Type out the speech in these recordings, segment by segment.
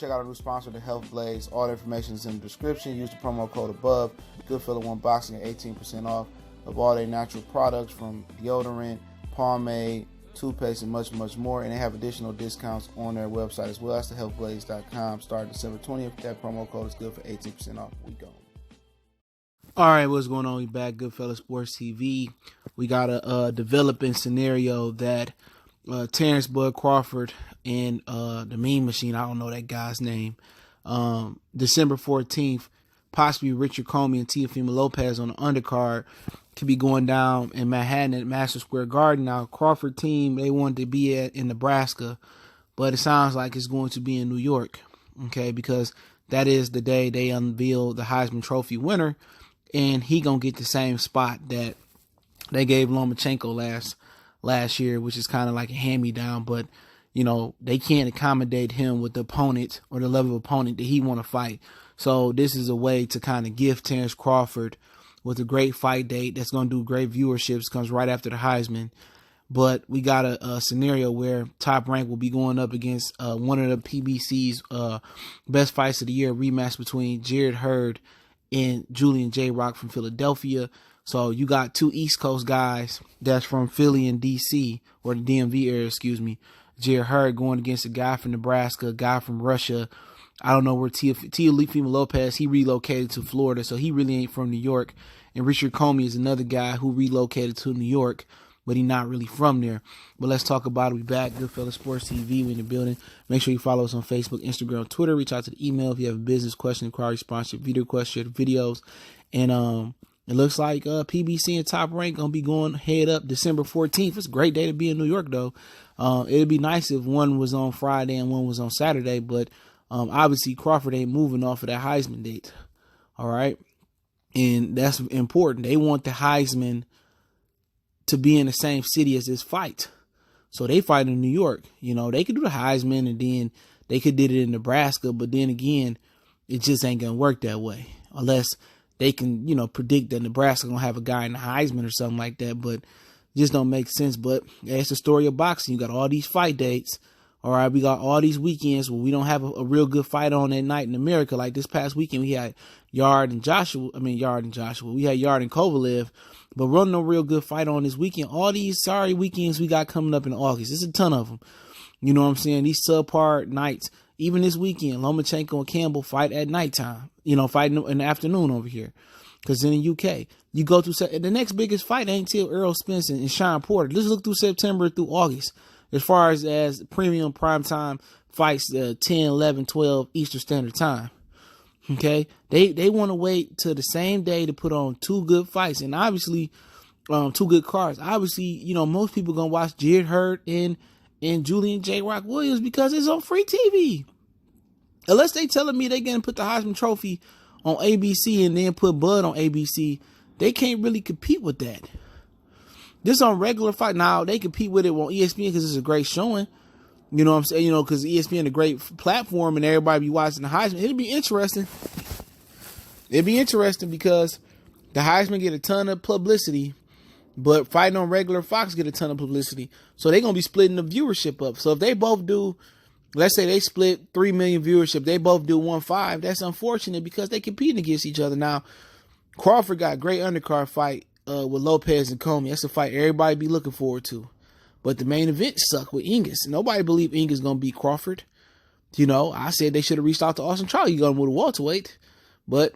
check out our new sponsor, the Health Blaze. All the information is in the description. Use the promo code above. Goodfellow One Boxing at 18% off of all their natural products, from deodorant, pomade, toothpaste, and much, much more. And they have additional discounts on their website as well. That's thehealthblaze.com. Starting December 20th. That promo code is good for 18% off. We go. All right, what's going on? We back, Goodfellow Sports TV. We got a developing scenario that Terence Bud Crawford and the Mean Machine, I don't know that guy's name, December 14th, possibly Richard Comey and Teofimo Lopez on the undercard could be going down in Manhattan at Madison Square Garden. Now, Crawford team, they wanted to be in Nebraska, but it sounds like it's going to be in New York, okay, because that is the day they unveil the Heisman Trophy winner, and he gonna get the same spot that they gave Lomachenko last year, which is kind of like a hand-me-down, but, you know, they can't accommodate him with the opponent or the level of opponent that he want to fight. So this is a way to kind of gift Terence Crawford with a great fight date that's going to do great viewerships, comes right after the Heisman. But we got a scenario where Top Rank will be going up against one of the PBC's best fights of the year, rematch between Hurd and Julian J.Rock from Philadelphia. So you got two East Coast guys that's from Philly and D.C., or the DMV area, excuse me. Hurd going against a guy from Nebraska, a guy from Russia. I don't know where Teofimo Lopez, he relocated to Florida, so he really ain't from New York. And Richard Comey is another guy who relocated to New York, but he's not really from there. But let's talk about it. We back, Goodfellow Sports TV. We in the building. Make sure you follow us on Facebook, Instagram, Twitter. Reach out to the email if you have a business question, inquiry, sponsorship, video question, videos. And it looks like PBC and Top Rank going to be going head up December 14th. It's a great day to be in New York, though. It'd be nice if one was on Friday and one was on Saturday, but obviously Crawford ain't moving off of that Heisman date. All right. And that's important. They want the Heisman to be in the same city as this fight. So they fight in New York. You know, they could do the Heisman and then they could did it in Nebraska, but then again, it just ain't going to work that way unless they can, you know, predict that Nebraska going to have a guy in the Heisman or something like that, but just don't make sense. But yeah, it's the story of boxing. You got all these fight dates. All right, we got all these weekends where we don't have a real good fight on that night in America. Like this past weekend, we had Yard and Joshua. We had Yard and Kovalev, but running no real good fight on this weekend. All these sorry weekends we got coming up in August. There's a ton of them. You know what I'm saying? These subpar nights. Even this weekend, Lomachenko and Campbell fight at nighttime. You know, fighting in the afternoon over here. Because in the UK, you go through the next biggest fight ain't till Errol Spence and Sean Porter. Let's look through September through August. As far as premium primetime fights, 10, 11, 12 Eastern Standard Time. Okay? They want to wait till the same day to put on two good fights. And obviously, two good cards. Obviously, you know, most people going to watch Hurd and Julian J.Rock Williams because it's on free TV. Unless they telling me they're going to put the Heisman Trophy on ABC and then put Bud on ABC, they can't really compete with that. This on regular fight. Now, they compete with it on ESPN because it's a great showing. You know what I'm saying? You know, because ESPN is a great platform and everybody be watching the Heisman. It'd be interesting. It'd be interesting because the Heisman get a ton of publicity, but fighting on regular Fox get a ton of publicity. So they're going to be splitting the viewership up. So if they both do, let's say they split 3 million viewership, they both do 1.5, that's unfortunate because they competing against each other. Now, Crawford got a great undercard fight with Lopez and Comey. That's a fight everybody be looking forward to. But the main event sucked with Ingus. Nobody believed Ingus going to beat Crawford. You know, I said they should have reached out to Austin Charlie. You got him with a welterweight. But,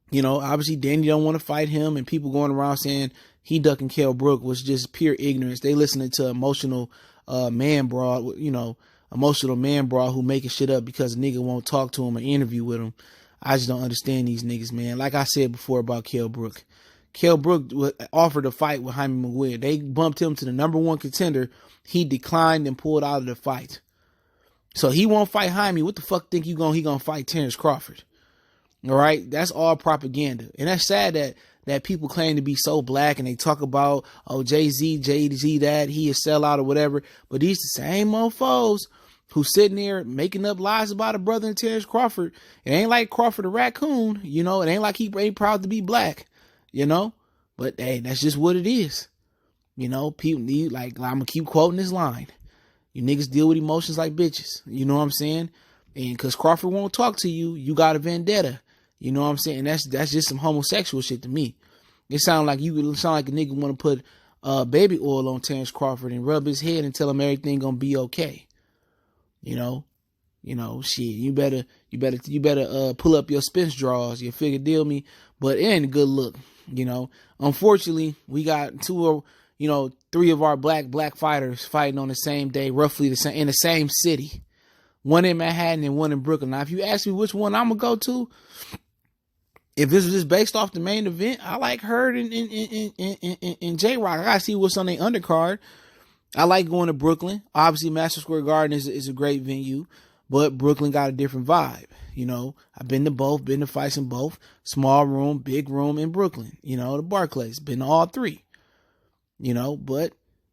you know, obviously Danny don't want to fight him. And people going around saying he ducking Kell Brook was just pure ignorance. They listening to emotional man broad, you know, emotional man broad who making shit up because a nigga won't talk to him or interview with him. I just don't understand these niggas, man. Like I said before about Kell Brook. Kell Brook offered a fight with Jaime Munguia. They bumped him to the number one contender. He declined and pulled out of the fight. So he won't fight Jaime. What the fuck think he gonna fight Terence Crawford? All right, that's all propaganda, and that's sad that people claim to be so black and they talk about Jay-Z that he a sellout or whatever. But these the same mofos who sitting there making up lies about a brother in Terence Crawford. It ain't like Crawford a raccoon, you know. It ain't like he ain't proud to be black. You know, but hey, that's just what it is. You know, people need, like, I'm gonna keep quoting this line. You niggas deal with emotions like bitches. You know what I'm saying? And because Crawford won't talk to you, you got a vendetta. You know what I'm saying? That's just some homosexual shit to me. It sound like a nigga want to put baby oil on Terence Crawford and rub his head and tell him everything gonna be okay. You know, shit. You better pull up your Spence drawers. You figure deal me, but it ain't a good look. You know, unfortunately, we got three of our black fighters fighting on the same day, roughly the same in the same city. One in Manhattan and one in Brooklyn. Now, if you ask me which one I'm gonna go to, if this was just based off the main event, I like Hurd and J.Rock. I gotta see what's on the undercard. I like going to Brooklyn. Obviously, Madison Square Garden is a great venue, but Brooklyn got a different vibe. You know, I've been to both, been to fights in both. Small room, big room in Brooklyn. You know, the Barclays. Been to all three. You know, but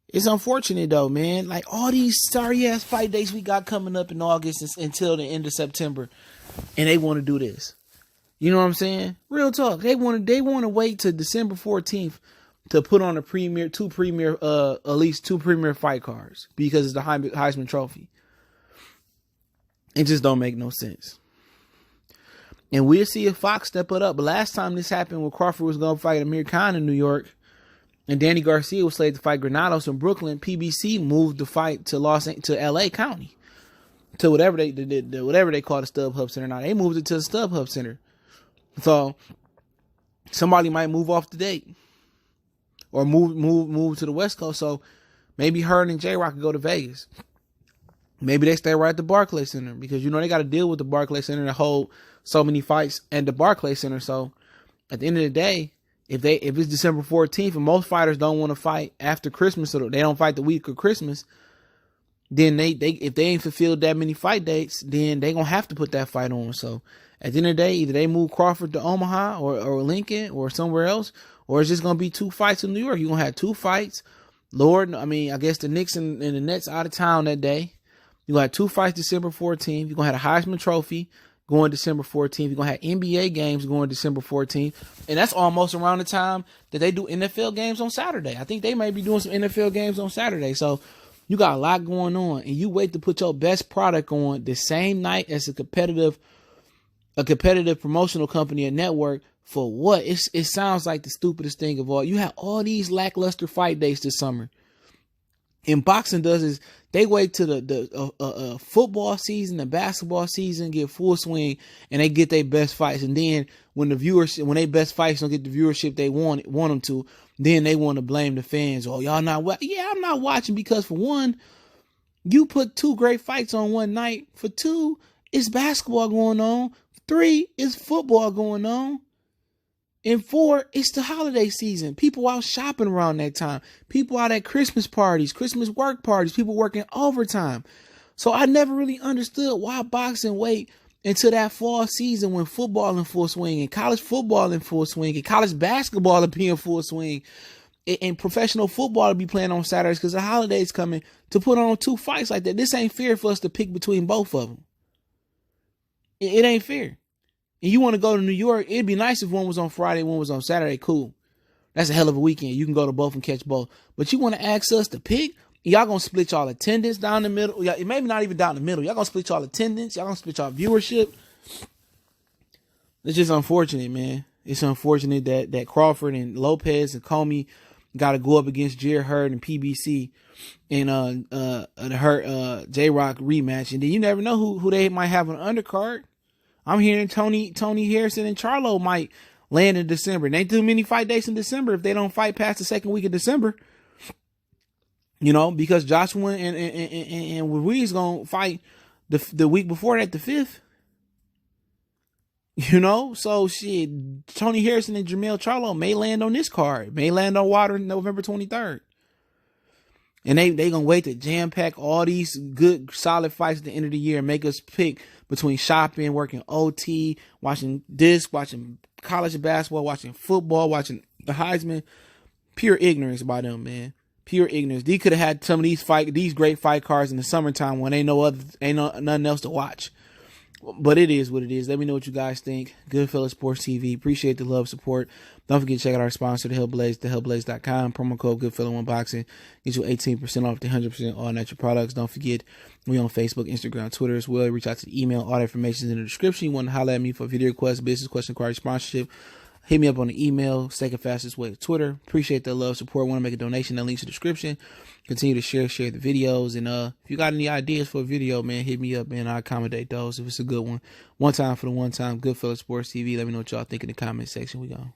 it's unfortunate though, man. Like all these sorry ass fight dates we got coming up in August until the end of September, and they want to do this. You know what I'm saying? Real talk. They want to wait till December 14th to put on at least two premier fight cards because it's the Heisman Trophy. It just don't make no sense. And we'll see if Fox step it up. But last time this happened when Crawford was going to fight Amir Khan in New York and Danny Garcia was slated to fight Granados in Brooklyn, PBC moved the fight to LA County. To whatever they call the StubHub Center now. They moved it to the StubHub Center. So somebody might move off the date. Or move to the West Coast. So maybe Hurd and J.Rock could go to Vegas. Maybe they stay right at the Barclays Center because they got to deal with the Barclays Center to hold so many fights at the Barclays Center. So at the end of the day, if it's December 14th and most fighters don't want to fight after Christmas or they don't fight the week of Christmas, then if they ain't fulfilled that many fight dates, then they gonna have to put that fight on. So at the end of the day, either they move Crawford to Omaha or Lincoln or somewhere else, or it's just gonna be two fights in New York. You're gonna have two fights. I guess the Knicks and the Nets out of town that day. You're going to have two fights December 14th. You're going to have a Heisman Trophy going December 14th. You're going to have NBA games going December 14th. And that's almost around the time that they do NFL games on Saturday. I think they may be doing some NFL games on Saturday. So you got a lot going on. And you wait to put your best product on the same night as a competitive promotional company and network for what? It sounds like the stupidest thing of all. You have all these lackluster fight dates this summer. And boxing does is they wait till the football season, the basketball season get full swing, and they get their best fights. And then when they best fights don't get the viewership they want them to, then they want to blame the fans. Oh, y'all not watching? Yeah, I'm not watching because for one, you put two great fights on one night. For two, it's basketball going on. Three, it's football going on. And four, it's the holiday season. People out shopping around that time. People out at Christmas parties, Christmas work parties, people working overtime. So I never really understood why boxing wait until that fall season when football in full swing and college football in full swing and college basketball to be in full swing and professional football to be playing on Saturdays because the holidays coming to put on two fights like that. This ain't fair for us to pick between both of them. It ain't fair. And you want to go to New York, it'd be nice if one was on Friday, one was on Saturday. Cool. That's a hell of a weekend. You can go to both and catch both. But you want to ask us to pick? Y'all going to split y'all attendance down the middle? Maybe not even down the middle. Y'all going to split y'all attendance? Y'all going to split y'all viewership? It's just unfortunate, man. It's unfortunate that Crawford and Lopez and Comey got to go up against Hurd and PBC in the J.Rock rematch. And then you never know who they might have on the undercard. I'm hearing Tony Harrison and Charlo might land in December. And ain't too many fight dates in December if they don't fight past the second week of December. You know, because Joshua and Ruiz gonna fight the week before that, the 5th. You know, so shit, Tony Harrison and Jermell Charlo may land on this card, may land on water November 23rd. And they gonna wait to jam pack all these good solid fights at the end of the year and make us pick between shopping, working OT, watching college basketball, watching football, watching the Heisman. Pure ignorance by them, man. Pure ignorance. They could have had some of these great fight cards in the summertime when ain't nothing else to watch. But it is what it is. Let me know what you guys think. Goodfellas Sports TV. Appreciate the love, support. Don't forget to check out our sponsor, The Hellblaze, thehellblaze.com. Promo code GoodFella1Boxing. Get you 18% off the 100% all natural products. Don't forget, we on Facebook, Instagram, Twitter as well. Reach out to the email. All the information is in the description. You want to holler at me for video requests, business question, inquiry, sponsorship. Hit me up on the email. Second fastest way to Twitter. Appreciate the love, support. Want to make a donation? That link's in the description. Continue to share the videos. And if you got any ideas for a video, man, hit me up, man. I'll accommodate those if it's a good one. One time for the one time. Goodfellas Sports TV. Let me know what y'all think in the comment section. We go.